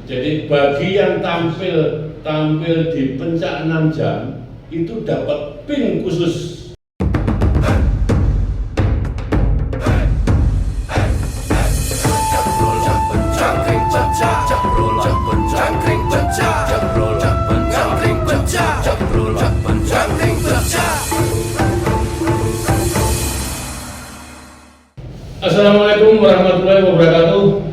Jadi bagi yang tampil di pencak 6 jam itu dapat pin khusus. Assalamualaikum warahmatullahi wabarakatuh.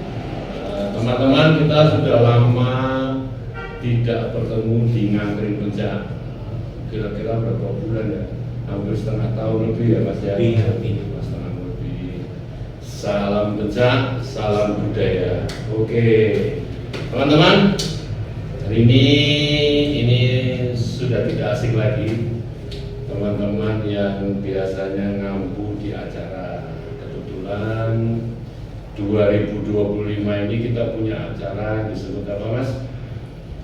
Teman-teman, kita sudah lama tidak bertemu di Ngangkring Pencak. Kira-kira berapa bulan ya? Hampir setengah tahun lebih ya Mas ya? Lebih. Setengah lebih. Salam Pencak, salam budaya. Oke, teman-teman, hari ini sudah tidak asing lagi. Teman-teman yang biasanya ngampu di acara, kebetulan 2025 ini kita punya acara disebut apa Mas?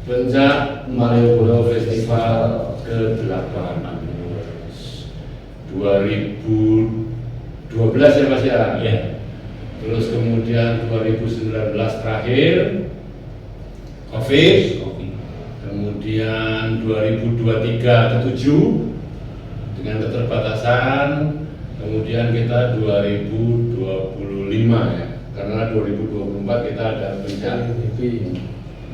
Pencak Malioboro Festival ke-8 2012 ya Mas ya? Iya. Terus kemudian 2019 terakhir COVID. Kemudian 2023 ke-7 dengan keterbatasan. Kemudian kita 2025 ya, karena 2024 kita ada Pencak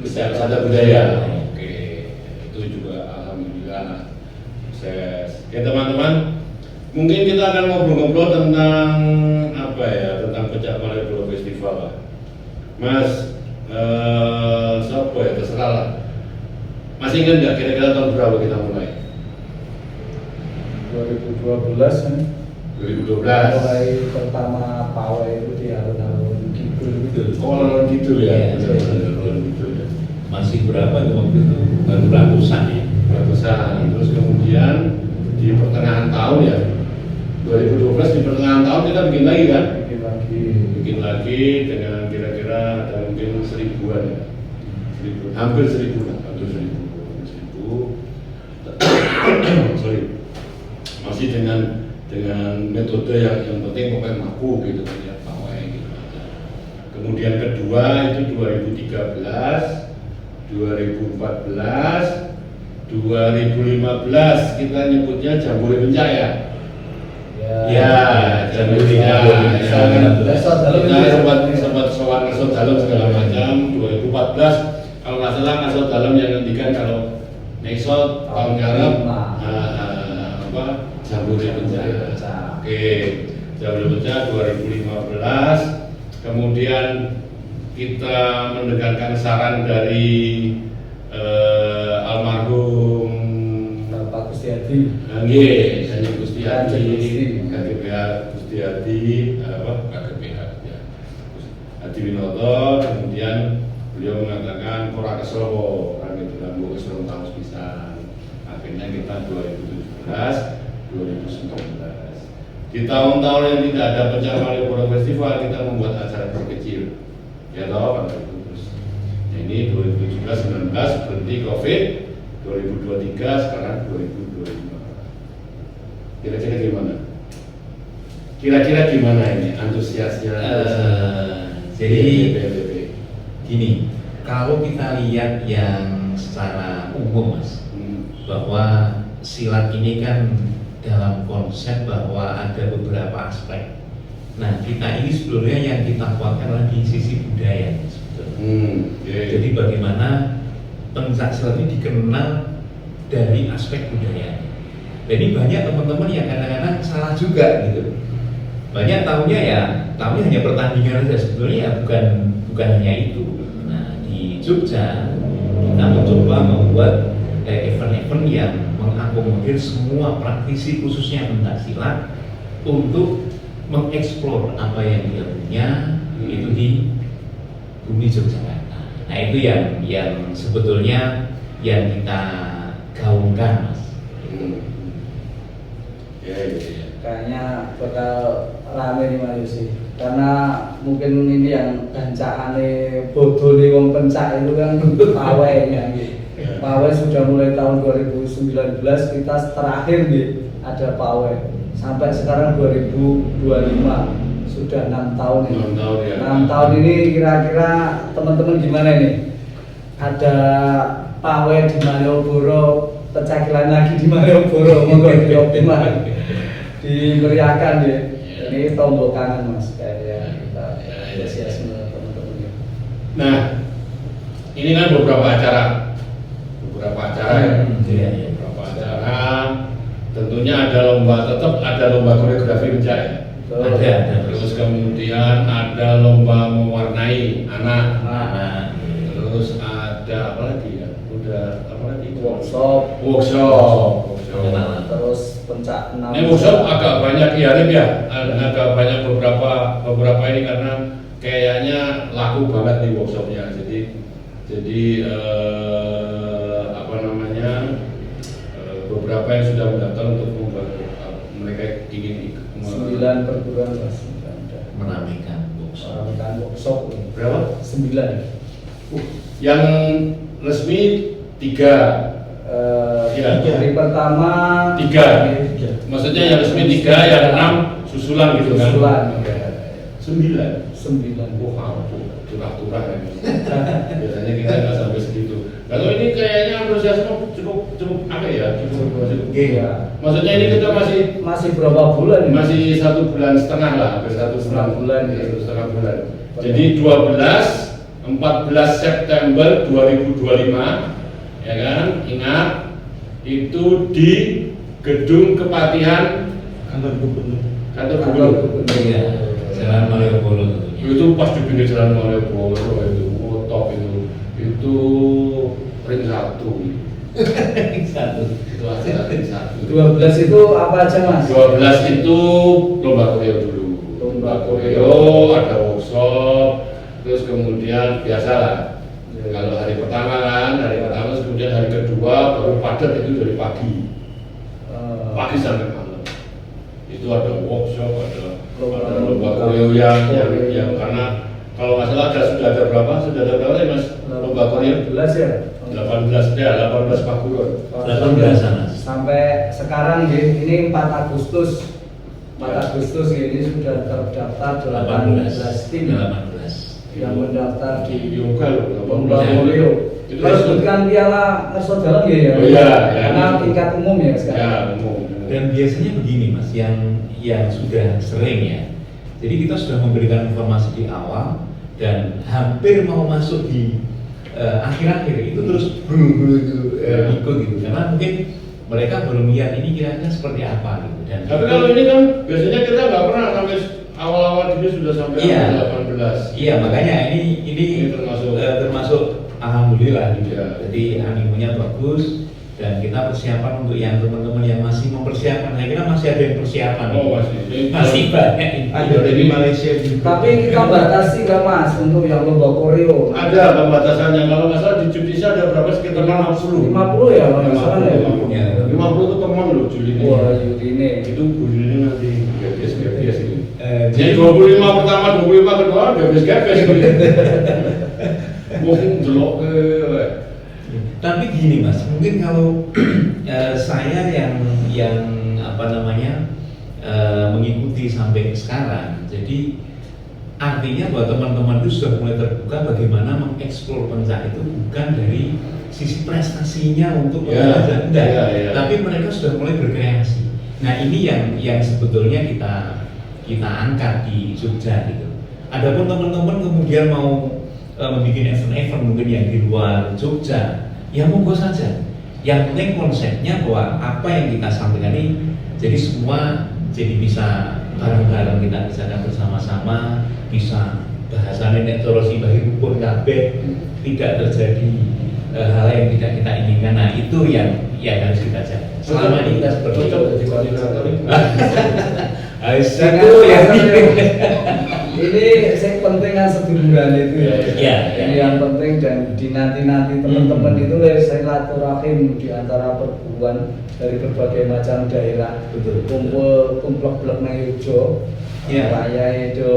Wisata Budaya. Oke, itu juga alhamdulillah sukses. Oke teman-teman, mungkin kita akan ngobrol-ngobrol tentang apa ya, tentang Pencak Malioboro Festival. Mas, siapa ya, terserah lah. Masih ingat nggak kira-kira tahun berapa kita mulai? 2012 kan? 2012. Mulai pertama pawai itu di alun-alun Kidul gitu. Oh, alun Kidul ya. Alun Kidul ya. Masih berapa itu waktu itu? Baru ratusan ya. Ratusan. Terus kemudian di pertengahan tahun ya. 2012 di pertengahan tahun kita bikin lagi kan? Bikin lagi dengan kira-kira ada mungkin 1000-an ya. Hampir 1000 lah, hampir 1000. Sorry. Masih dengan metode yang penting pokoknya mampu gitu kan ya, pawai gitu aja. Kemudian kedua itu 2013, 2014, 2015 kita nyebutnya Jambore Pencak ya. Ya, Jambore Pencak. Kita sempat sowan ngasut dalam segala macam. 2014 kalau nggak salah ngasut dalam yang ngendikan kalau nexot tahun ngarep Jambore Pencak. Oke, Jambore Pencak 2015. Kemudian kita mendengarkan saran dari almarhum Bapak Gustiadi. Nggih, Kanjeng Gustiadi, KGPH Gustiadi, KGPH ya. Adi Winoto, kemudian beliau mengatakan ora kesowo, kan itu kan mbok kesowo tahun pisan. Akhirnya kita 2017 2019. Di tahun-tahun yang tidak ada Pencak Malioboro Festival kita membuat acara terkecil. Ya toh, Pak. Terus ini 2017 19 berhenti Covid, 2023 sekarang 2025. Kira-kira gimana? Kira-kira gimana ini antusiasnya? Jadi gini, kalau kita lihat yang secara umum Mas, bahwa silat ini kan dalam konsep bahwa ada beberapa aspek. Nah, kita ini sebetulnya yang kita kuatkan adalah di sisi budaya sebetulnya. Jadi bagaimana pencak silat ini dikenal dari aspek budaya. Jadi banyak teman-teman yang kadang-kadang salah juga gitu. Banyak tahunya hanya pertandingan saja, sebetulnya ya bukan hanya itu. Nah, di Jogja kita mencoba membuat event-event yang mengakomodir semua praktisi khususnya pencak silat untuk mengeksplor apa yang dia punya itu di bumi Yogyakarta. Nah itu yang sebetulnya yang kita gaungkan Mas. Ya. Kayaknya bakal rame nih Mas Yusi. Karena mungkin ini yang gancakane bodone wong pencak itu kan pawai ya. Pawai sudah mulai tahun 2019 kita terakhir nih ada pawai sampai sekarang 2025 sudah 6 tahun ini. 6 tahun ya. 6 tahun ini kira-kira teman-teman gimana ini? ada pawai di Malioboro, pecakilan lagi di Malioboro, monggo dioptimal, dimeriahkan ya. Ini tombol kangen mas, kayak kita antusiasme teman-teman. Nah, ini kan beberapa acara ya. Beberapa acara. Tentunya ada lomba, tetap ada lomba koreografi Beca ya. Ada. Terus kemudian ada lomba mewarnai anak. Terus ada apa lagi ya? Udah apa lagi? Workshop. Terus pencak enam. Ini workshop agak banyak ya, Rip ya. Agak banyak beberapa ini karena kayaknya laku banget nih workshopnya. Jadi apa namanya? Beberapa yang sudah mendaftar untuk mereka ingin 9 perguruan mas. Meramaikan workshop. Berapa? 9. Yang resmi 3. Hari pertama 3. Maksudnya yang resmi 3, yang 6 susulan gitu kan? Susulan. 9. 9. Wah, turah-turah ya. Biasanya kita nggak sampai segitu. Kalau ini kayaknya antusiasme cukup apa ya? Cukup. Iya. Maksudnya ini kita masih berapa bulan? Masih 1,5 bulan lah, hampir 1,5 bulan ya, 1,5 bulan. Jadi 14 September 2025, ya kan? Ingat, itu di Gedung Kepatihan Kantor Gubernur. Iya. Jalan Malioboro. Itu pas di pinggir Jalan Malioboro itu, top itu ring 1. Itu acara ring 1. 12 itu apa aja mas? 12 itu lomba koreo dulu. Lomba koreo, ada workshop, terus kemudian biasalah. Kalau hari pertama terus kemudian hari kedua baru padat itu dari pagi sampai malam. Itu ada workshop, ada lomba koreo yang karena kalau nggak salah sudah ada berapa sih mas lomba koreo? 18 ya. 18 Pakuron. 18 sana. Sampai sekarang ini 4 Agustus ini sudah terdaftar 18 tim 18 yang mendaftar di yoga lomba koreo. Kalau sebutkan piala Ngerso Dalam ya. Oh iya, karena tingkat umum ya sekarang. Ya, umum. Dan biasanya begini mas, yang sudah sering ya. Jadi kita sudah memberikan informasi di awal dan hampir mau masuk di akhir-akhir itu terus ikut gitu. Karena mungkin mereka belum lihat ini kira-kira seperti apa gitu. Dan tapi kalau ini kan biasanya kita nggak pernah sampai awal-awal ini sudah sampai 18. Iya, makanya ini termasuk alhamdulillah gitu. Ya. Jadi animonya bagus dan kita persiapan untuk yang teman-teman yang masih mempersiapkan. Saya kira masih ada yang persiapan. Oh, masih banyak. Ada dari Malaysia juga. Tapi kita batasi nggak mas untuk yang lomba koreo? Ada pembatasannya. Kalau nggak salah di Judisa ada berapa sekitar 50. 50 ya, kalau nggak salah ya. 50 itu teman loh Juli ini. Wah, Juli ini. Itu Juli nanti gabes ini. Jadi 25 pertama, 25 kedua gabes gitu. Mungkin jelok ke. Tapi gini mas, mungkin kalau saya yang apa namanya mengikuti sampai sekarang, jadi artinya bahwa teman-teman itu sudah mulai terbuka bagaimana mengeksplor pencak itu bukan dari sisi prestasinya untuk enggak, tapi mereka sudah mulai berkreasi. Nah ini yang sebetulnya kita angkat di Jogja gitu. Adapun teman-teman kemudian mau membuat event-event mungkin yang di luar Jogja, ya monggo saja. Yang penting konsepnya bahwa apa yang kita sampaikan ini jadi semua jadi bisa bareng-bareng kita bisa bersama-sama, bisa bahasanya nek cara simbahi rukun kabeh, tidak terjadi hal yang tidak kita inginkan. Nah itu yang harus kita jaga. Selama ini kita seperti itu. Itu yang ini saya penting kan seduluran itu ya. Ini yang penting dan dinanti-nanti teman-teman itu silaturahim di antara perguruan dari berbagai macam daerah. Kumpul blok nang Yojo. Raya itu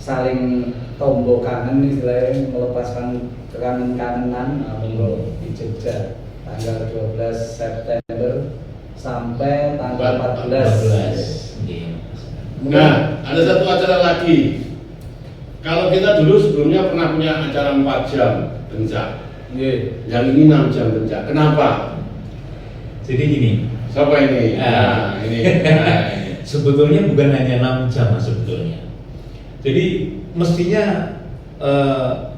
saling tombol kangen istilahnya, melepaskan kangen-kangenan di Jogja tanggal 12 September sampai tanggal 14. Nah, ada satu acara lagi Kalau kita dulu sebelumnya pernah punya acara 4 jam pencak, Iya. yang ini 6 jam pencak. Kenapa? Jadi gini, Siapa ini? Nah, ini. Nah, ini. sebetulnya bukan hanya 6 jam mas sebetulnya. Jadi mestinya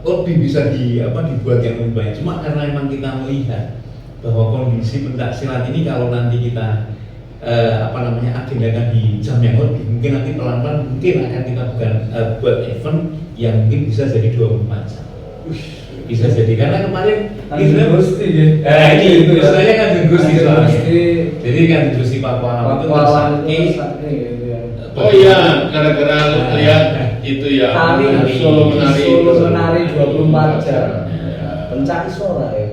lebih bisa dibuat yang lebih banyak. Cuma karena memang kita melihat bahwa kondisi pencak silat ini kalau nanti kita agendakan di jam yang lebih, mungkin nanti pelan-pelan mungkin akan kita buat event yang mungkin bisa jadi 24 jam. Bisa jadi karena kemarin Kanjeng Gusti ya. ini istilahnya kan Gusti Kanjeng soalnya. Gusti. Jadi kan Gusti Pakualam itu Pakualam tersangki. itu sakti gitu ya. Oh iya, gara-gara lihat itu ya. Tari Solo menari. Solo menari 24 jam. Ya. Pencak suara ya.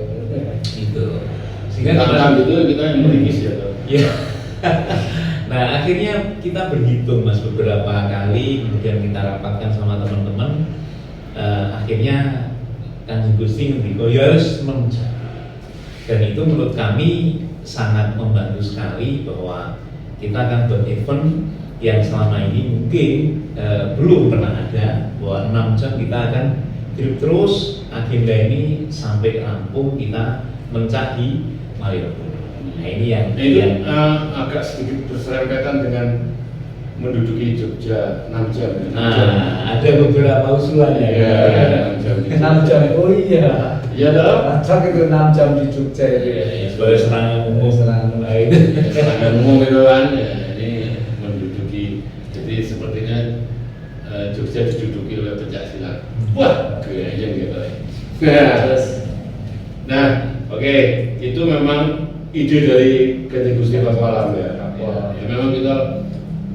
Itu. Sehingga Tantang itu kita yang meringis ya. Toh. Iya. Nah akhirnya kita berhitung mas beberapa kali, kemudian kita rapatkan sama teman-teman. Akhirnya Kanjeng Gusti ngendika ya harus menjam. Dan itu menurut kami sangat membantu sekali bahwa kita akan buat event yang selama ini mungkin belum pernah ada, bahwa 6 jam kita akan grip terus agenda ini sampai rampung kita mencak di Malioboro. Nah ini yang agak sedikit berserempatan dengan menduduki Jogja 6 jam. Ya. 6 jam. ada beberapa usulan ya. Iya, 6 jam. 6 jam. Oh iya. Iya dong. Acak itu 6 jam di Jogja itu ya. Sebagai serangan umum. Serangan. Nah, itu. Serangan umum itu kan, ya, ini menduduki. Jadi sepertinya Jogja diduduki oleh pencak silat. Wah, kayaknya gitu. Nah, oke, itu memang ide dari Kanjeng Gusti Pakualam ya. Ya, memang kita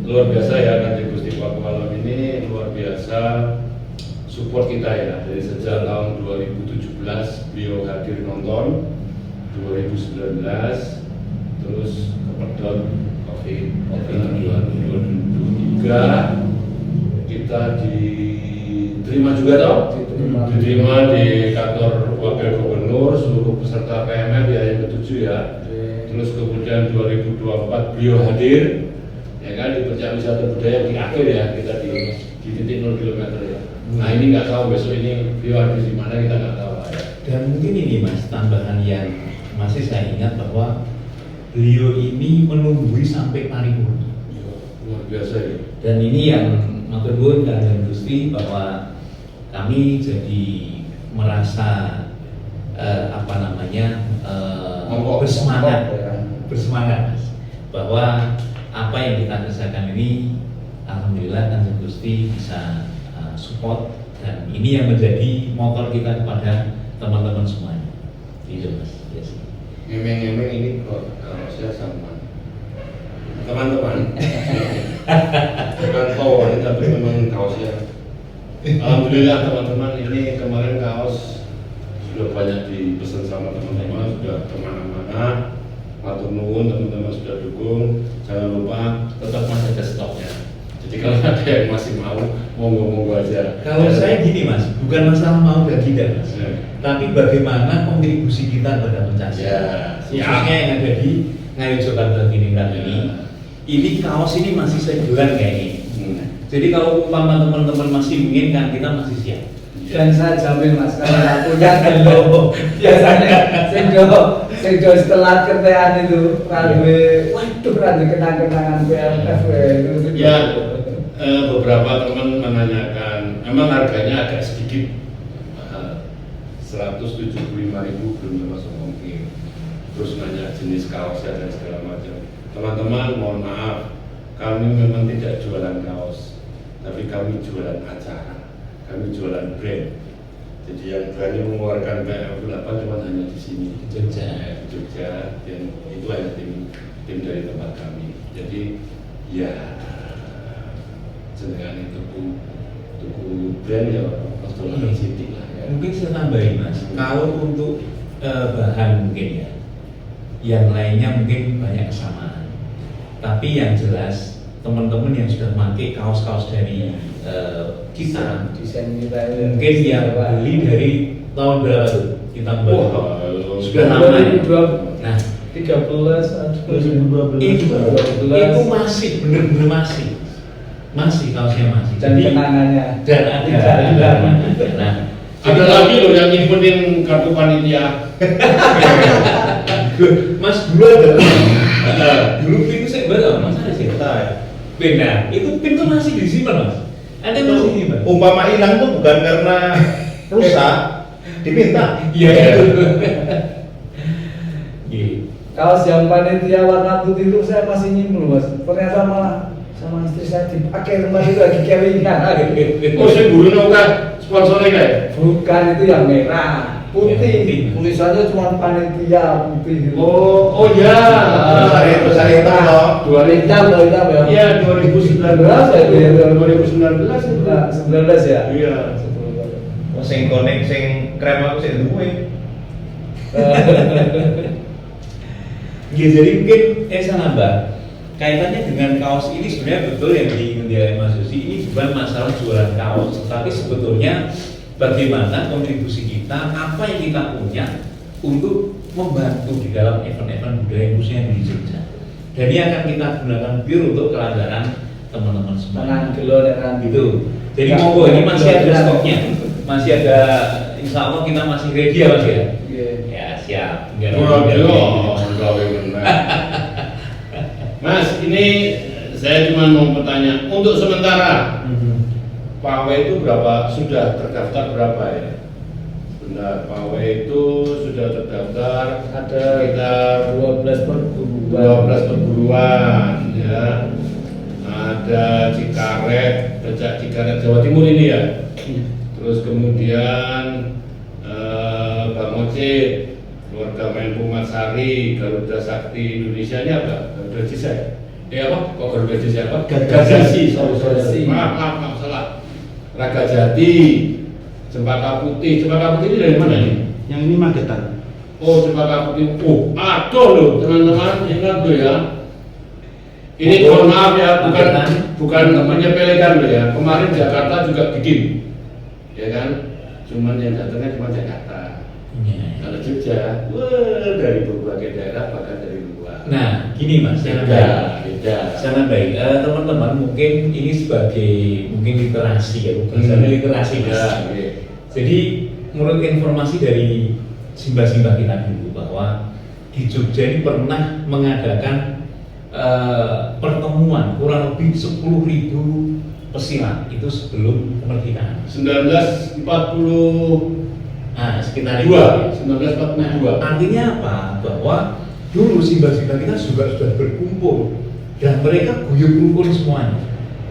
luar biasa ya, Kanjeng Gusti Pakualam ini luar biasa support kita ya. Dari sejak tahun 2017 beliau hadir nonton, 2019 terus kepedot COVID 2023 kita diterima juga toh, diterima di kantor wakil gubernur seluruh peserta PMF ya yang ketujuh ya. Terus kemudian 2024 beliau hadir ya kan di Pencak Wisata Budaya di akhir ya, kita di titik 0 km ya. Nah ini nggak tahu besok ini beliau hadir di mana, kita nggak tahu ya. Dan mungkin ini mas tambahan yang masih saya ingat bahwa beliau ini menunggui sampai paripurna. Luar biasa ya. Dan ini yang matur nuwun Kanjeng Gusti bahwa kami jadi merasa bersemangat mas, bahwa apa yang kita kerjakan ini alhamdulillah Kanjeng Gusti bisa support, dan ini yang menjadi motor kita kepada teman-teman semuanya. Gitu mas. Yes. Ngemeng-ngemeng ini kalau saya sama teman-teman bukan power tapi memang kaosnya. Alhamdulillah teman-teman, ini kemarin kaos sudah banyak dipesan sama teman-teman, sudah kemana-mana. Matur nuwun teman-teman sudah dukung. Jangan lupa tetap masih ada stoknya. Jadi kalau ada yang masih mau, monggo-monggo aja. Kalau saya gini mas, bukan masalah mau dan tidak mas, tapi bagaimana kontribusi kita pada pencak silat, khususnya yang ada di Ngayu Jakarta Tiningrat ini kaos ini masih sebulan kayak ini. Jadi kalau umpama teman-teman masih menginginkan, kita masih siap. Dan saya jamin mas, kalau nggak punya gelo biasanya sejo setelah kerjaan itu ranwe, waduh ranwe kenang-kenangan PMF itu. Ya, beberapa teman menanyakan, memang harganya agak sedikit mahal, 175.000 belum termasuk ongkir. Terus nanya jenis kaosnya dan segala macam. Teman-teman mohon maaf, kami memang tidak jualan kaos, tapi kami jualan acara, kami jualan brand. Jadi yang berani mengeluarkan PMF 8 cuma hanya di sini, di Jogja, dan itu hanya tim dari tempat kami. Jadi ya jenengan itu tuku brand ya restoran City lah ya. Mungkin saya tambahin mas, kalau untuk bahan mungkin ya, yang lainnya mungkin banyak kesamaan. Tapi yang jelas teman-teman yang sudah memakai kaos-kaos dari kita, desain kita mungkin yang beli dari tahun berapa tuh kita beli? Sudah lama ya. Nah, 13 itu masih bener-bener masih. Masih kaosnya masih. Dan kenangannya. Dan ada. Nah, Ada lagi loh yang ngikutin kartu panitia. Mas dulu ada. Dulu pin itu saya baca, Mas ada sih. Pin, nah itu pin tuh masih disimpan, Mas. Ada yang masih disimpan. Umpama hilang tuh bukan karena rusak, dipinta. Iya. Gitu. Kaos yang panitia warna putih itu saya masih nyimpen Mas. Ternyata malah sama istri saya dipakai kembali lagi kewingan. Oh, saya guru kan sponsornya kayak. Bukan, itu yang merah, putih. Yang putih. Tulisannya cuma panitia putih. Oh ya. Besar hitam loh. Hitam ya. Iya 2019 ya. 2019 itu. Nah, 19 ya. Iya. Oh, sing konek sing krem aku sih duwe. Ya, jadi mungkin sana Mbak, kaitannya dengan kaos ini sebenarnya betul yang diingin oleh Mas Yosi, ini bukan masalah jualan kaos, tapi sebetulnya bagaimana kontribusi kita, apa yang kita punya untuk membantu di dalam event-event budaya khususnya di Jogja. Dan ini akan kita gunakan pure untuk kelanggaran teman-teman semua. Menanggelor dan Gitu. Jadi monggo ini masih ada stoknya, masih ada, insya Allah kita masih ready ya Mas ya. Ya siap. Mas, ini saya cuma mau bertanya, untuk sementara Pawe itu berapa sudah terdaftar berapa ya? Benar, Pawe itu sudah terdaftar ada sekitar 12 perguruan ya. Ada Cikaret, Becak Cikaret Jawa Timur ini ya. Terus kemudian Bang Oce, keluarga Menpu Matsari, Garuda Sakti Indonesia ini apa? Garuda Jisa ya? Apa? Kok Garuda Jisa apa? Gagasi, sorry. Maaf, salah. Raga Jati, Cempaka Putih. Cempaka Putih ini dari mana nih? Yang ini Magetan. Oh, Cempaka Putih. Oh, aduh loh teman-teman, ingat tuh ya. Ini mohon maaf ya, bukan menyepelekan loh ya. Kemarin Jakarta juga bikin, ya kan? Cuman yang datangnya cuma Jakarta. Kalau Jogja, wah dari berbagai daerah bahkan dari luar. Nah, gini Mas, beda. Sangat baik. Teman-teman mungkin ini sebagai mungkin literasi ya, bukan literasi Mas. Ya. Jadi menurut informasi dari simbah-simbah kita dulu bahwa di Jogja ini pernah mengadakan pertemuan kurang lebih 10.000 pesilat itu sebelum kemerdekaan. 1942. Nah, sekitar itu. 1942. Artinya apa? Bahwa dulu simbah-simbah kita juga sudah berkumpul dan mereka guyup rukun semuanya.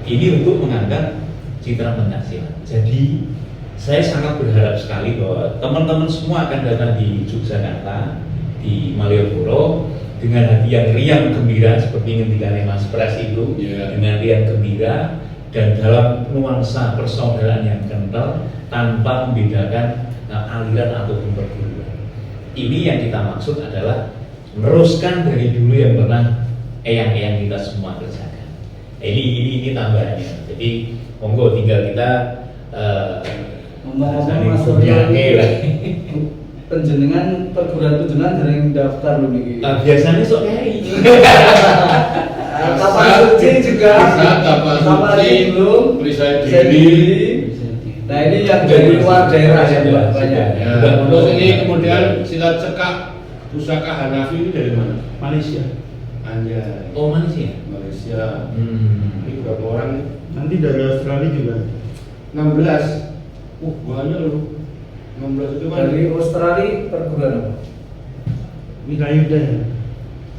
Ini untuk mengangkat citra pencaksilat. Jadi saya sangat berharap sekali bahwa teman-teman semua akan datang di Yogyakarta, di Malioboro dengan hati yang riang gembira seperti yang dikatakan Mas Pras itu, dengan riang gembira dan dalam nuansa persaudaraan yang kental tanpa membedakan aliran ataupun perguruan. Ini yang kita maksud adalah meneruskan dari dulu yang pernah eyang-eyang kita semua kerjakan. Ini tambahannya. Jadi monggo tinggal kita ngomong-ngomong Mas penjenengan perguruan dari daftar loh nih. Biasanya sok kayak Kapal suci juga. Kapal suci belum. Perisai diri. Nah ini yang dari luar daerah ya banyak. Ya. Terus ini kemudian silat cekak pusaka Hanafi ini dari mana? Malaysia. Anjay. Oh Malaysia. Malaysia. Ini berapa orang nih? Nanti dari Australia juga. 16. Banyak loh. 16 itu kan Dari Australia perguruan apa? Wirayuda ya.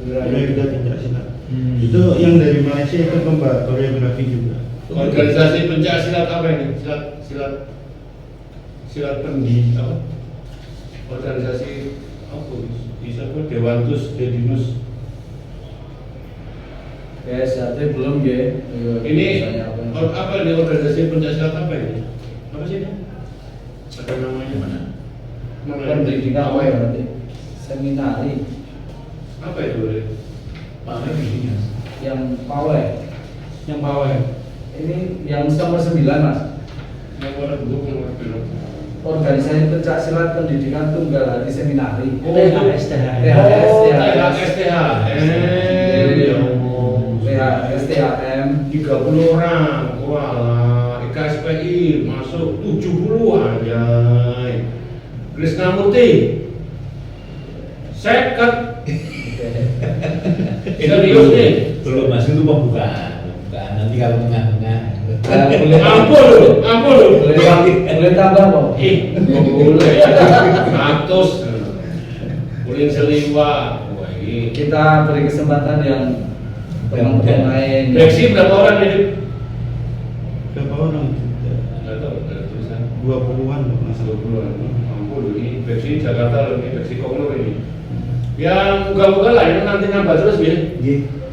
Wirayuda pencaksilat. Itu yang dari Malaysia itu Mbak koreografi juga. organisasi pencaksilat apa ini? Silat pendi apa? Organisasi apa? Bisa apa? Dewantus Dedinus. BSAT belum ya. Ini apa ini organisasi pencaksilat apa ini? Apa sih ini? Ada namanya mana? Pendidikan apa ya nanti? Seminari Apa itu? Pak ini yang pawai. Yang bawah ya. Ini yang nomor 9 Mas. Yang warna biru, Organisasi pencaksilat pendidikan tunggal hati seminari. THSTH. THSTH. THSTH. STHM 30 orang, wah, IKSPI masuk 70 aja. Krisnamurti, seket. Serius nih. Belum Mas, itu pembukaan. Nanti kalau tengah-tengah. Ampun loh. boleh tambah kok. Boleh. 100. Ulin seliwa. Wah, ini. Kita beri kesempatan yang teman-teman lain. Beksi berapa orang ini? Berapa orang? Nggak tahu, ada tulisan. 20-an loh Mas. 20-an. Ampun loh, ini Beksi Jakarta loh, ini Beksi Kongnur ini. Ya moga-moga lah ini nanti nambah terus ya.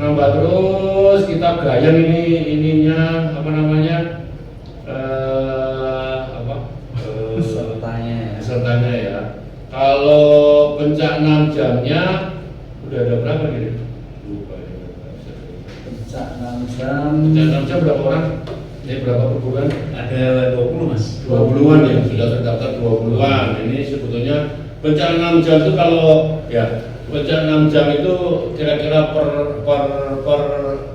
Nambah terus, kita gayang ininya apa namanya? Pesertanya ya. Kalau pencak 6 jamnya udah ada berapa gitu? Lupa ya. Pencak 6 jam. Pencak 6 jam berapa orang? Ini berapa perguruan? Ada 20 Mas. 20-an ya, sudah terdaftar 20-an. Ini sebetulnya pencak 6 jam itu kalau ya pencak 6 jam itu kira-kira per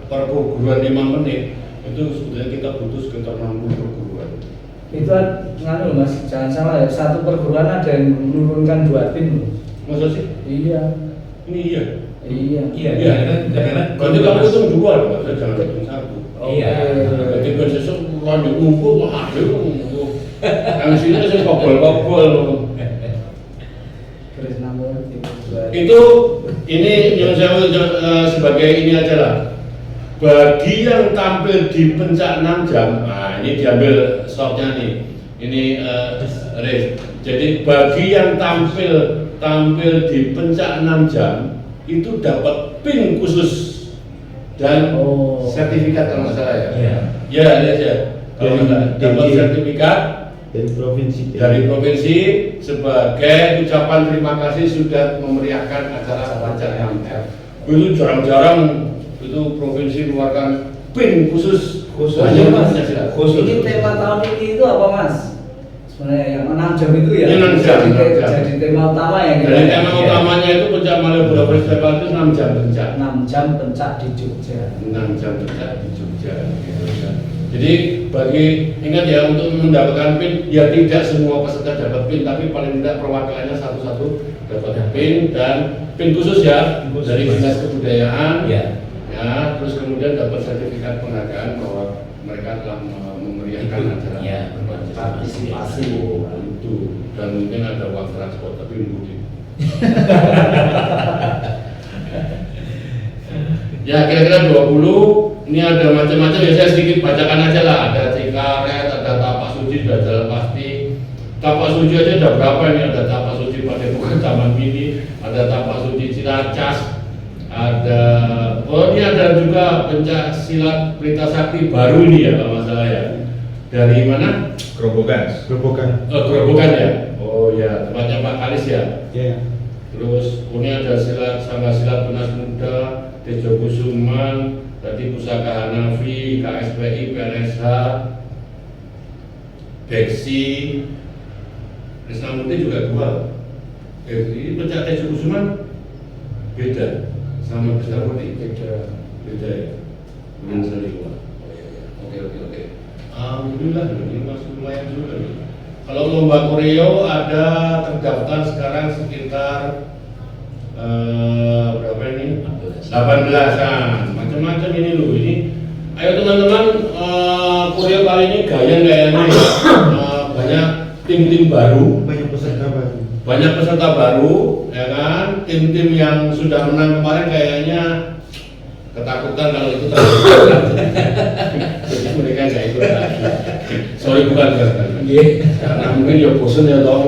perguruan 5 menit itu sebetulnya kita butuh sekitar 60 perguruan. Itu nganu Mas, jangan salah ya, satu perguruan ada yang menurunkan 2 tim loh. Masa sih? Iya. Ini iya. Iya. Iya, Iya. karena Berarti kamu hitung 2 loh, Mas. Jangan hitung 1. Iya. Berarti kan sesuk kalau ngumpul wah aduh. Yang sini sih kobol-kobol. Krisnamurti. Itu ini yang saya sebagai ini aja lah. Bagi yang tampil di pencak 6 jam, nah ini diambil stoknya nih. Ini Riz. Jadi bagi yang tampil di pencak 6 jam itu dapat pin khusus dan sertifikat kalau nggak salah ya. Iya. Ya, Riz ya. Kalau nggak dapat sertifikat dari provinsi sebagai ucapan terima kasih sudah memeriahkan acara pencak 6 jam. Itu jarang-jarang itu provinsi mengeluarkan pin khusus Hanya Mas, khusus. ini tema tahun ini itu apa Mas? Sebenarnya yang 6 jam itu ya. Ini 6 jam, 6 jam. Jadi tema utama ya. Dari tema utamanya itu pencak Malioboro Festival itu 6 jam pencak. 6 jam pencak di Jogja. 6 jam pencak di Jogja gitu ya. Jadi bagi ingat ya untuk mendapatkan pin ya tidak semua peserta dapat pin tapi paling tidak perwakilannya satu-satu dapat pin dan pin khusus ya dari Dinas Kebudayaan. Iya. Ya, terus kemudian dapat sertifikat penghargaan bahwa mereka telah memeriahkan acara ya, partisipasi itu dan mungkin ada uang transport tapi mudik. Ya kira-kira 20 ini ada macam-macam ya saya sedikit bacakan aja lah ada Cikaret, ada Tapak Suci, sudah jalan pasti Tapak Suci aja ada berapa ini ada Tapak Suci Padepokan Taman Mini, ada Tapak Suci Ciracas, ada ini ada juga pencak silat Pelita Sakti baru ini ya kalau masalah ya dari mana? Gerobokan. Gerobokan ya. Oh ya tempatnya Pak Kalis ya. Iya. Terus ini ada silat Sangga Silat Tunas Muda, Tejo Kusuman, tadi Pusaka Hanafi, KSPI, PLSH, Beksi, Krisnamurti juga dua. Ini pencak Tejo Kusuman beda sama Krisnamurti beda ya. Dengan Seliwa. Oke. Alhamdulillah ini masih lumayan juga nih. Kalau lomba koreo ada terdaftar sekarang sekitar berapa ini? 18-an. Macam-macam ini loh. Ini ayo teman-teman koreo kali ini gayang-gayangnya ya. Banyak tim-tim baru, banyak peserta baru, ya kan? Tim-tim yang sudah menang kemarin kayaknya ketakutan kalau itu jadi mereka nggak ikut lagi. Sorry bukan karena mungkin ya bosan ya tau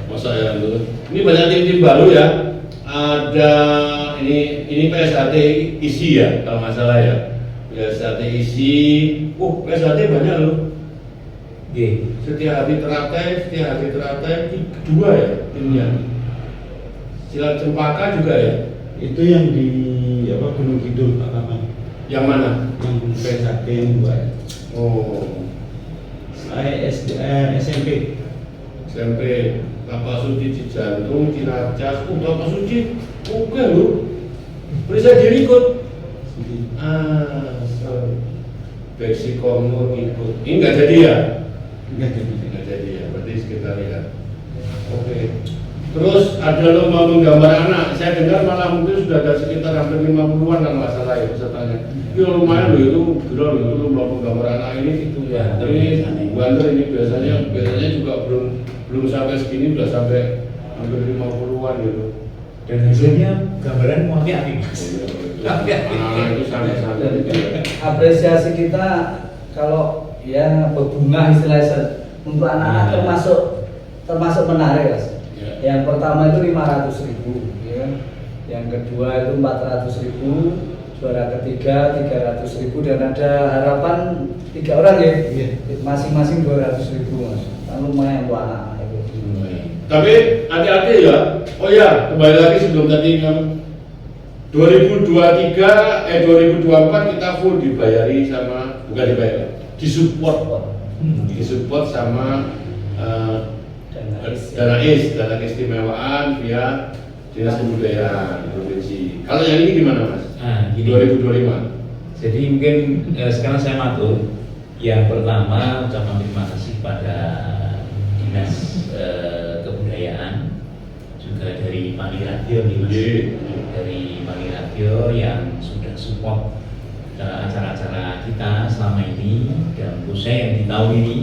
masa ya dulu. Ini banyak tim-tim baru ya. Ada ini PSHT isi ya kalau nggak salah ya. PSHT isi, PSHT banyak loh. Setia Hati Teratai kedua ya timnya. Silat Cempaka juga ya. Itu yang di Gunung Kidul Pak Kapan? Yang mana? Yang PSHT yang 2. Oh, SMP. Tapak Suci Cijantung, Ciracas, Tapak Suci, oke loh. Bisa dirikut. Beksi Komur ikut. Ini nggak jadi ya? Enggak jadi. Nggak jadi ya, berarti kita lihat. Oke. Terus ada lomba menggambar anak. Saya dengar malah mungkin sudah ada sekitar hampir 50-an kalau nggak salah ya pesertanya. Itu lumayan loh, itu gila loh, itu lomba menggambar anak ini. Itu ya, Ini banter ini biasanya juga belum sampai segini, sudah sampai hampir 50-an gitu. Dan hasilnya gambaran api-api mas. Anak-anak itu sangat-sangat gitu ya. Apresiasi kita kalau ya berbunga istilahnya untuk anak-anak termasuk menarik mas. Ya. Yang pertama itu 500.000, ya kan? Yang kedua itu 400.000, juara ketiga 300.000 dan ada harapan 3 orang ya, Iya. masing-masing 200.000 mas. Kan lumayan buat anak-anak itu. Tapi hati-hati ya. Oh ya, kembali lagi sebelum tadi kan 2024 kita full dibayari sama, bukan dibayar, disupport sama dana keistimewaan via Dinas Kebudayaan Provinsi. Kalau yang ini gimana mas? Nah, gini. 2025. Jadi mungkin sekarang saya matur. Yang pertama ucapan terima kasih pada Dinas Kebudayaan, juga dari Pani Radio nih mas. Dari Pani Radio yang sudah support acara-acara kita selama ini, dan khususnya yang di tahun ini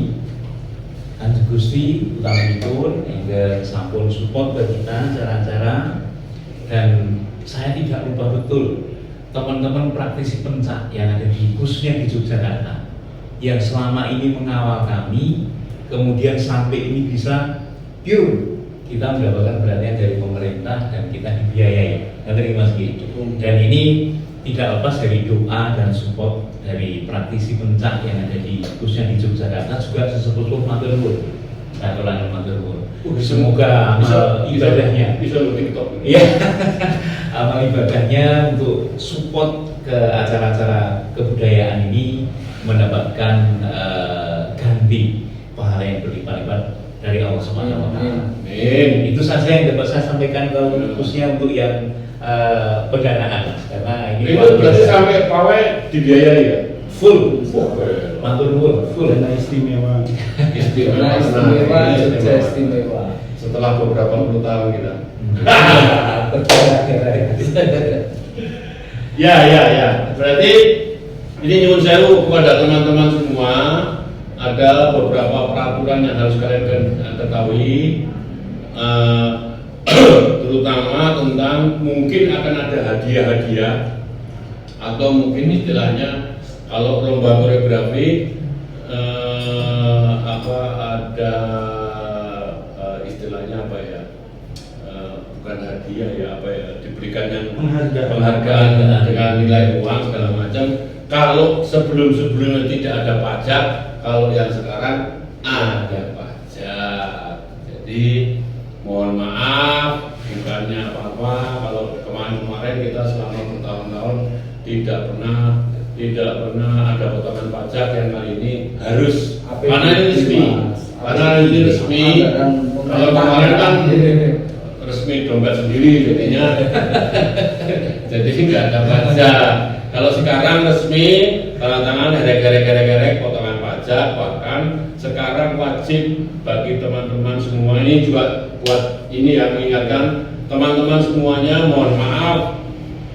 Kanjeng Gusti utamipun yang sampun support ke kita acara-acara. Dan saya tidak lupa betul teman-teman praktisi pencak yang ada di khususnya di Yogyakarta yang selama ini mengawal kami, kemudian sampai ini bisa pure kita mendapatkan perhatian dari pemerintah dan kita dibiayai. Ngerti Mas Ki? Dan ini tidak lepas dari doa dan support dari praktisi pencak yang ada di khususnya di Yogyakarta, juga sesepuh matur nuwun. Katuran matur nuwun. Semoga amal ibadahnya bisa lo TikTok. Iya. Amal ibadahnya untuk support ke acara-acara kebudayaan ini mendapatkan ganti pahala yang berlipat-lipat dari Allah Subhanahu wa taala. Amin. Itu saja yang dapat saya sampaikan khususnya untuk yang pendanaan, karena ini Itu berarti sampai pawai dibiayai ya? full matur nuwun full. Dana istimewa. Dana istimewa, Jogja istimewa. Setelah beberapa puluh tahun kita. Ya. Berarti ini nyuwun sewu kepada teman-teman semua, ada beberapa peraturan yang harus kalian ketahui, terutama tentang mungkin akan ada hadiah-hadiah atau mungkin istilahnya kalau lomba koreografi ada istilahnya apa ya, bukan hadiah ya, apa ya, diberikan yang penghargaan dengan nilai uang segala macam. Kalau sebelumnya tidak ada pajak, kalau yang sekarang ada pajak. Jadi mohon maaf, bukannya apa-apa kalau kemarin kita selama bertahun-tahun tidak pernah ada potongan pajak, yang kali ini harus. Karena ini resmi. Kalau kemarin kan resmi dompet sendiri jadinya. Jadi nggak ada pajak. Kalau sekarang resmi tanda tangan gerek potongan pajak, bahkan sekarang wajib bagi teman-teman semua ini juga buat ini yang mengingatkan teman-teman semuanya, mohon maaf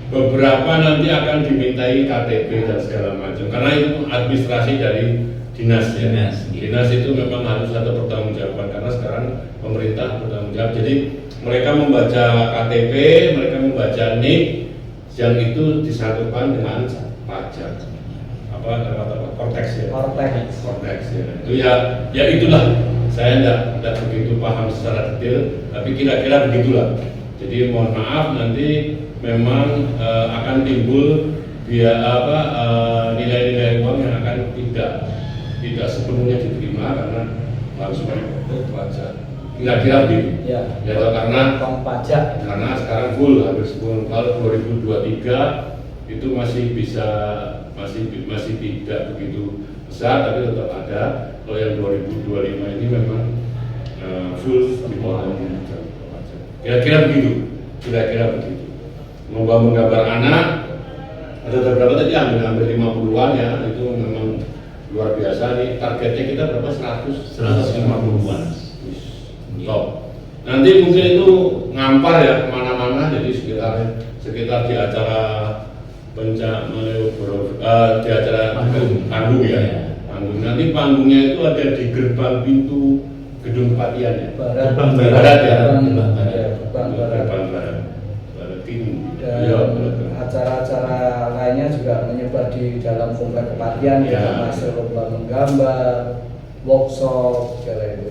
beberapa nanti akan dimintai KTP dan segala macam karena itu administrasi dari dinas ya. Dinas itu memang harus ada pertanggungjawaban karena sekarang pemerintah bertanggung jawab. Jadi mereka membaca KTP, mereka membaca NIK yang itu disatukan dengan pajak. Korteks ya. Korteks ya. Itu ya itulah. Saya tidak begitu paham secara detail, tapi kira-kira begitulah. Jadi mohon maaf nanti memang akan timbul nilai-nilai uang yang akan tidak sepenuhnya diterima karena harus mengikut pajak. Kira-kira begitu. Ya, karena pajak. Karena sekarang full hampir 10. Kalau 2023 itu masih tidak begitu besar, tapi tetap ada. Kalau yang 2025 ini memang full dipotong pajak. Kira-kira begitu. Lomba menggambar anak ada beberapa tadi hampir 50-an ya, itu memang luar biasa nih. Targetnya kita berapa? 150-an. Top. Nanti mungkin itu ngampar ya kemana-mana, jadi sekitar di acara di acara panggung ya. Panggung. Nanti panggungnya itu ada di gerbang pintu gedung Kepatian ya. Barat ya. Gerbang barat. Barat ini. Dan acara-acara lainnya juga menyebar di dalam komplek Kepatian, Ya. masuk lomba menggambar, workshop, segala itu.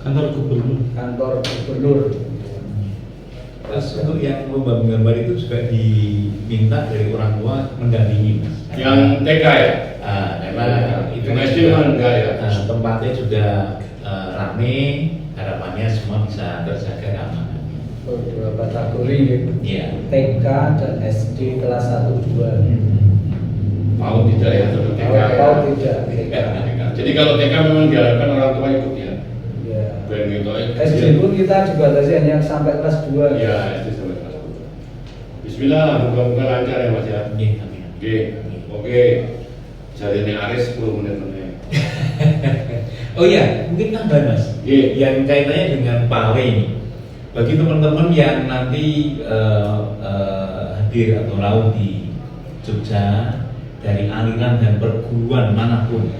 Kantor gubernur. Terus untuk yang lomba menggambar itu juga diminta dari orang tua mendampingi, Mas. Yang TK ya. Karena itu Yang SD juga, mah enggak ya. tempatnya juga rame, harapannya semua bisa terjaga keamanan. Dua kategori gitu. Iya. TK dan SD kelas 1-2. Mau tidak ya untuk TK ya. Mau tidak TK. TK. Jadi kalau TK memang diharapkan orang tua ikut ya. Ya. Ben gitu. SD pun kita juga tadi hanya sampai kelas 2. Ya, SD sampai kelas 2. Bismillah, moga-moga lancar ya Mas ya. Iya, amin. Oke. Jadinya Aris 10 menit menit. Oh iya, mungkin tambahan Mas. Iya. Yang kaitannya dengan PAWE ini. Bagi teman-teman yang nanti hadir atau rawuh di Jogja dari aliran dan perguruan manapun,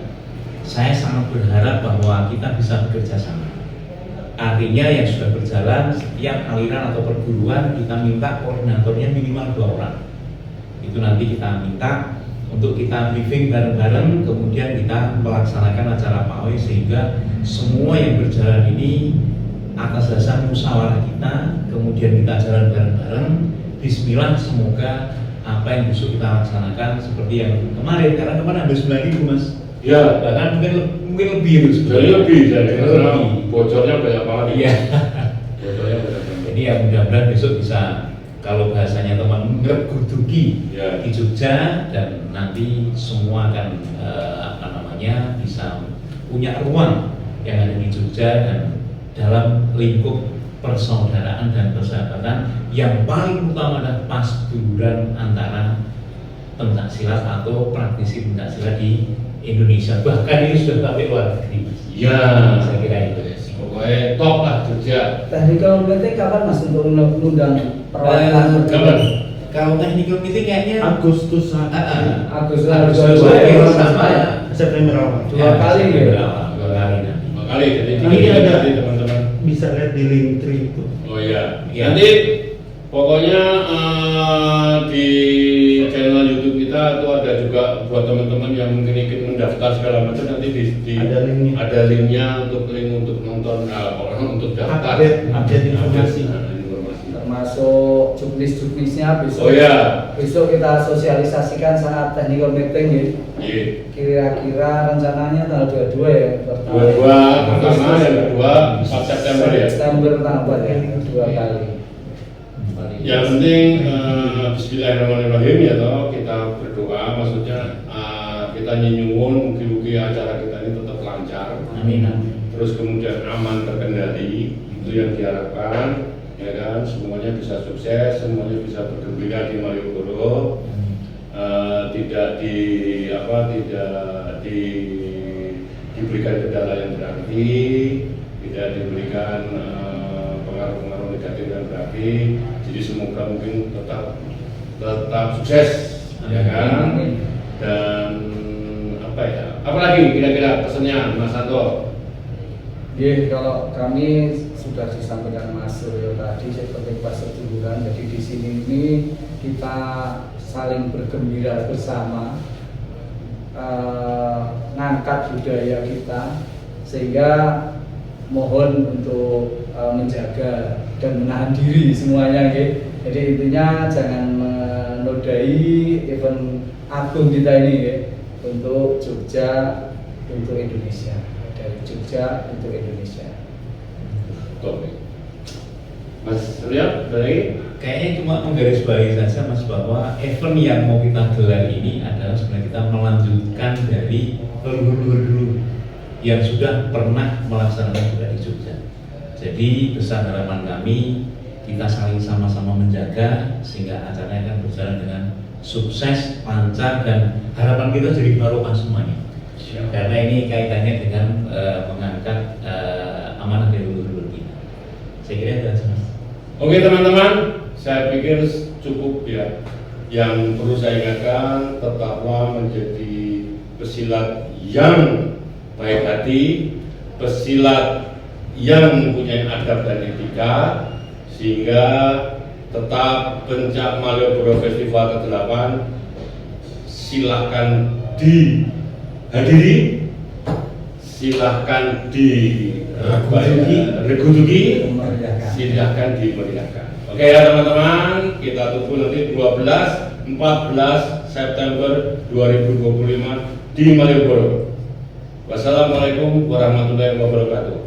saya sangat berharap bahwa kita bisa bekerja sama. Artinya yang sudah berjalan setiap aliran atau perguruan kita minta koordinatornya minimal 2 orang. Itu nanti kita minta untuk kita briefing bareng-bareng, kemudian kita melaksanakan acara PAWE sehingga semua yang berjalan ini atas dasar musyawarah kita, kemudian kita jalan bareng-bareng. Bismillah, semoga apa yang besok kita laksanakan seperti yang kemarin, karena kemarin hampir 9.000 Mas. Ya, Bahkan mungkin lebih itu jadi lebih karena lebih. bocornya banyak banget. Iya. Bocornya banyak banget. Jadi ya mudah-mudahan besok bisa, kalau bahasanya teman ngerguduki Ya. di Jogja, dan nanti semua akan bisa punya ruang yang ada di Jogja dan dalam lingkup persaudaraan dan persahabatan yang paling utama adalah pasduran antara pencaksilat atau praktisi pencaksilat di Indonesia, bahkan ini sudah sampai luar negeri. Ya, Saya kira itu. pokoknya top lah Jogja. Technical meeting kapan Mas untuk mengundang perwakilan? Kapan? Kalau technical meeting kayaknya Agustus Agustus Agustus akhir sama September awal. Dua kali ya? Dua kali nanti. Makanya jadi Nanti ada teman-teman. bisa lihat di link tree itu. Oh iya. Ya. Nanti pokoknya di channel YouTube kita itu ada juga buat teman-teman yang mungkin ingin mendaftar segala macam, nanti ada linknya untuk nonton orang untuk daftar. Update informasi. Informasi. Termasuk juknis-juknisnya besok. Oh iya. Besok kita sosialisasikan saat technical meeting ya. Iya. Kira-kira rencananya tanggal 22 ya. Dua pertama, yang kedua 4 September ya. September tanggal 4 ya. 2 kali. Yang penting Bismillahirrahmanirrahim ya toh, kita berdoa, maksudnya kita nyuwun mugi-mugi acara kita ini tetap lancar. Amin. Terus kemudian aman terkendali, itu yang diharapkan, ya kan, semuanya bisa sukses, semuanya bisa bergembira di Malioboro. Tidak diberikan kendala yang berarti, tidak diberikan pengaruh-pengaruh negatif yang berarti. Jadi semoga mungkin tetap sukses, ya kan. Dan apalagi kira-kira pesannya Mas Santo? Ya, kalau kami sudah disampaikan Mas Suryo tadi seperti pas seduluran. Jadi di sini ini kita saling bergembira bersama, ngangkat budaya kita, sehingga mohon untuk menjaga dan menahan diri semuanya, gitu. Jadi intinya jangan menodai event agung kita ini, gitu. Untuk Jogja, untuk Indonesia, dari Jogja untuk Indonesia. Betul. Mas Surya, dari Kayaknya cuma menggarisbawahi saja Mas, bahwa event yang mau kita gelar ini adalah sebenarnya kita melanjutkan dari leluhur dulu yang sudah pernah melaksanakan juga di Jogja. Jadi besar harapan kami kita saling sama-sama menjaga sehingga acaranya akan berjalan dengan sukses, lancar, dan harapan kita jadi barokah semuanya. Karena ini kaitannya dengan mengangkat amanah dari leluhur kita. Saya kira itu aja, Mas. Oke teman-teman, saya pikir cukup ya. Yang perlu saya ingatkan, tetaplah menjadi pesilat yang baik hati, pesilat yang mempunyai adab dan etika, sehingga tetap Pencak Malioboro Festival ke-8 silahkan dihadiri, silahkan direguduki, silahkan dimeriahkan. Oke ya teman-teman, kita tunggu nanti 12-14 September 2025 di Malioboro. Wassalamualaikum warahmatullahi wabarakatuh.